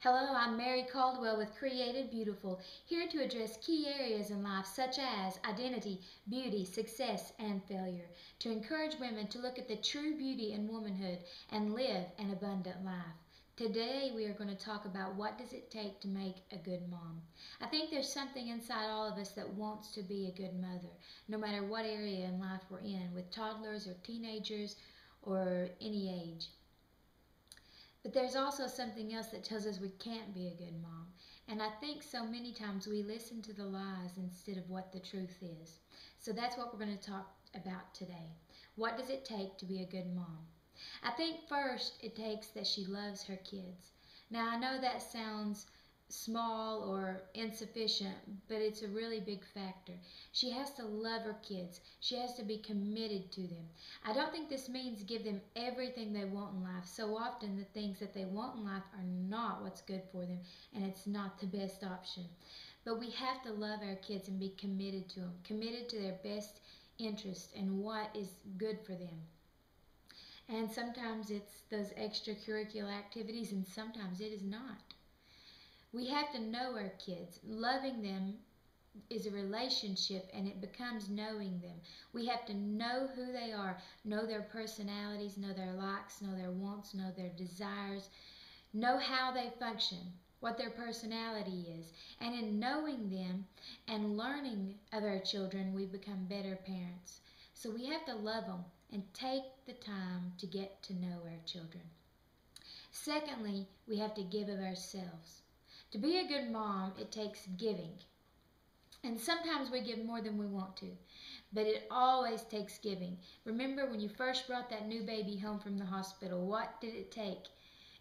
Hello, I'm Mary Caldwell with Created Beautiful, here to address key areas in life such as identity, beauty, success, and failure, to encourage women to look at the true beauty in womanhood and live an abundant life. Today we are going to talk about what does it take to make a good mom. I think there's something inside all of us that wants to be a good mother, no matter what area in life we're in, with toddlers or teenagers or any age. But there's also something else that tells us we can't be a good mom. And I think so many times we listen to the lies instead of what the truth is. So that's what we're going to talk about today. What does it take to be a good mom? I think first it takes that she loves her kids. Now I know that sounds small or insufficient, but it's a really big factor. She has to love her kids. She has to be committed to them. I don't think this means give them everything they want in life. So often the things that they want in life are not what's good for them, and it's not the best option. But we have to love our kids and be committed to them, committed to their best interest and what is good for them. And sometimes it's those extracurricular activities, and sometimes it is not. We have to know our kids. Loving them is a relationship, and it becomes knowing them. We have to know who they are, know their personalities, know their likes, know their wants, know their desires, know how they function, what their personality is. And in knowing them and learning of our children, we become better parents. So we have to love them and take the time to get to know our children. Secondly, we have to give of ourselves. To be a good mom, it takes giving. And sometimes we give more than we want to, but it always takes giving. Remember when you first brought that new baby home from the hospital, what did it take?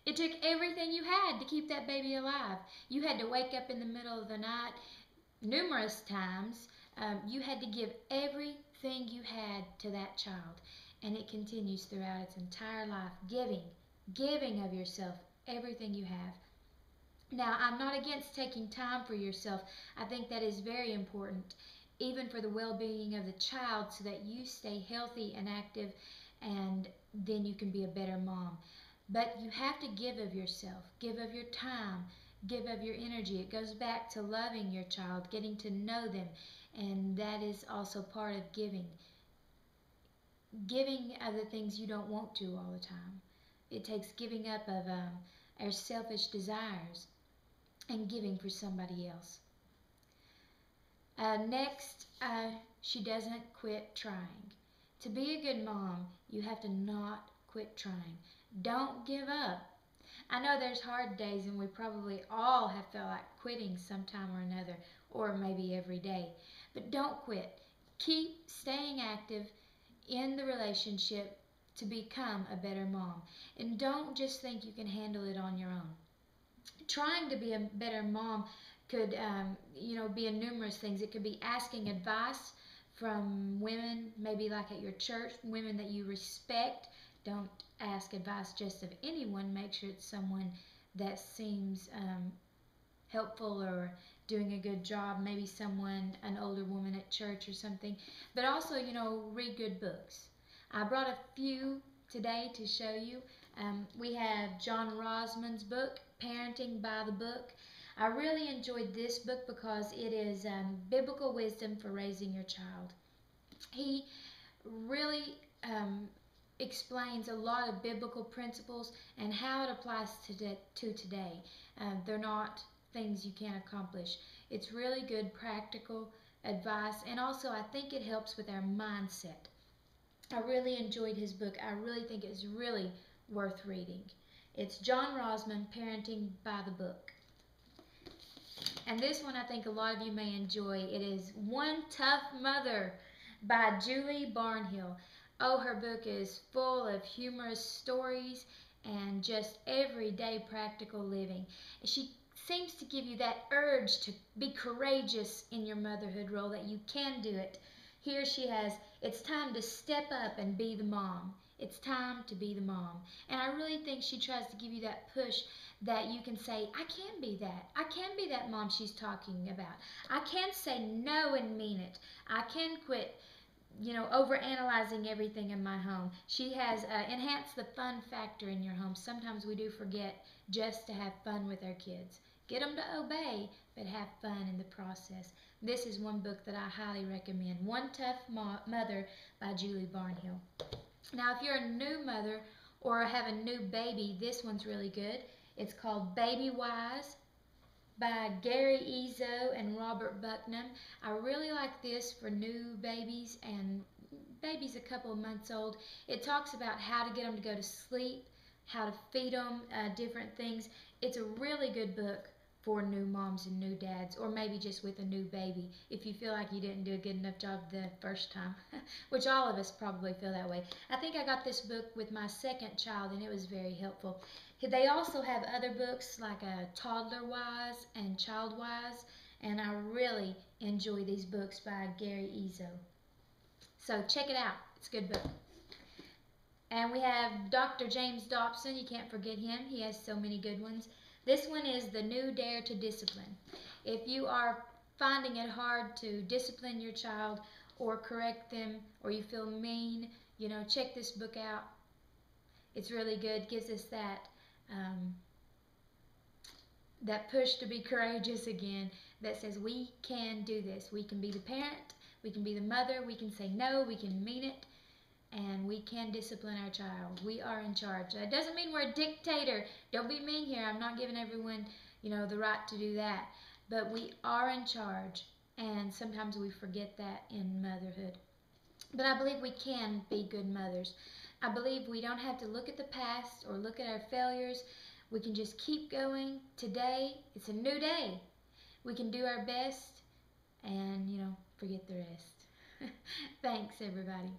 It took everything you had to keep that baby alive. You had to wake up in the middle of the night numerous times. You had to give everything you had to that child, and it continues throughout its entire life. Giving of yourself, everything you have. Now, I'm not against taking time for yourself. I think that is very important, even for the well-being of the child, so that you stay healthy and active, and then you can be a better mom. But you have to give of yourself, give of your time, give of your energy. It goes back to loving your child, getting to know them, and that is also part of giving. Giving of the things you don't want to all the time. It takes giving up of our selfish desires and giving for somebody else. Next, she doesn't quit trying. To be a good mom, you have to not quit trying. Don't give up. I know there's hard days, and we probably all have felt like quitting sometime or another, or maybe every day. But don't quit. Keep staying active in the relationship to become a better mom. And don't just think you can handle it on your own. Trying to be a better mom could, be in numerous things. It could be asking advice from women, maybe like at your church, women that you respect. Don't ask advice just of anyone. Make sure it's someone that seems helpful or doing a good job. Maybe an older woman at church or something. But also, read good books. I brought a few today to show you. We have John Rosman's book, Parenting by the Book. I really enjoyed this book because it is biblical wisdom for raising your child. He really explains a lot of biblical principles and how it applies to today. They're not things you can't accomplish. It's really good practical advice, and also I think it helps with our mindset. I really enjoyed his book. I really think it's really worth reading. It's John Rosman, Parenting by the Book. And this one I think a lot of you may enjoy. It is One Tough Mother by Julie Barnhill. Oh, her book is full of humorous stories and just everyday practical living. She seems to give you that urge to be courageous in your motherhood role, that you can do it. Here she has, it's time to step up and be the mom. It's time to be the mom. And I really think she tries to give you that push that you can say, I can be that. I can be that mom she's talking about. I can say no and mean it. I can quit over analyzing everything in my home. She has enhanced the fun factor in your home. Sometimes we do forget just to have fun with our kids. Get them to obey, but have fun in the process. This is one book that I highly recommend. One Tough Mother by Julie Barnhill. Now, if you're a new mother or have a new baby, this one's really good. It's called Baby Wise by Gary Ezo and Robert Bucknam. I really like this for new babies and babies a couple of months old. It talks about how to get them to go to sleep, how to feed them different things. It's a really good book for new moms and new dads, or maybe just with a new baby if you feel like you didn't do a good enough job the first time, which all of us probably feel that way. I think I got this book with my second child and it was very helpful. They also have other books like Toddler Wise and Child Wise, and I really enjoy these books by Gary Ezo. So check it out. It's a good book. And we have Dr. James Dobson. You can't forget him. He has so many good ones. This one is The New Dare to Discipline. If you are finding it hard to discipline your child or correct them, or you feel mean, check this book out. It's really good. Gives us that push to be courageous again, that says we can do this. We can be the parent, we can be the mother, we can say no, we can mean it, and we can discipline our child. We are in charge. That doesn't mean we're a dictator. Don't be mean here. I'm not giving everyone, the right to do that. But we are in charge, and sometimes we forget that in motherhood. But I believe we can be good mothers. I believe we don't have to look at the past or look at our failures. We can just keep going. Today, it's a new day. We can do our best and, forget the rest. Thanks, everybody.